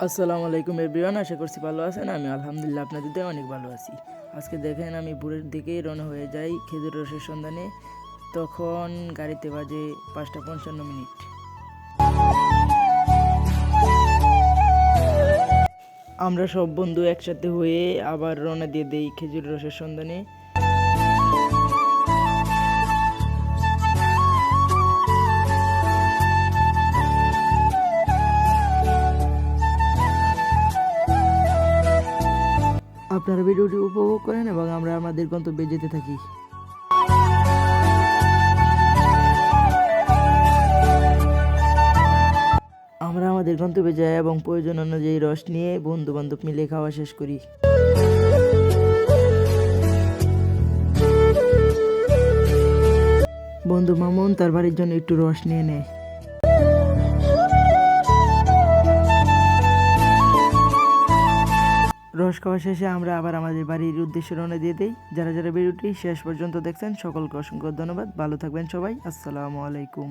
আসসালামু আলাইকুম এভরিওয়ান, আশা করছি ভালো আছেন। আমি আলহামদুলিল্লাহ আপনাদের দিয়ে অনেক ভালো আছি। আজকে দেখেন আমি ভোরের দিকেই রওনা হয়ে যাই খেজুর রসের সন্ধানে। তখন গাড়িতে বাজে 5:55। আমরা সব বন্ধু একসাথে হয়ে আবার রওনা দিয়ে দেই খেজুর রসের সন্ধানে। আপনারা ভিডিওটি উপভোগ করেন এবং আমরা আমাদের গন্তব্যে যেতে থাকি। আমরা আমাদের গন্তব্যে যাই এবং প্রয়োজন অনুযায়ী রস নিয়ে বন্ধু বান্ধব মিলে খাওয়া শেষ করি। বন্ধু মামুন তার বাড়ির জন্য একটু রস নিয়ে নেয়। রস খাওয়া শেষে আমরা আবার আমাদের বাড়ির উদ্দেশ্যে রওনা দিয়ে দিই। যারা যারা ভিডিওটি শেষ পর্যন্ত দেখছেন সকলকে অসংখ্য ধন্যবাদ। ভালো থাকবেন সবাই। আসসালামু আলাইকুম।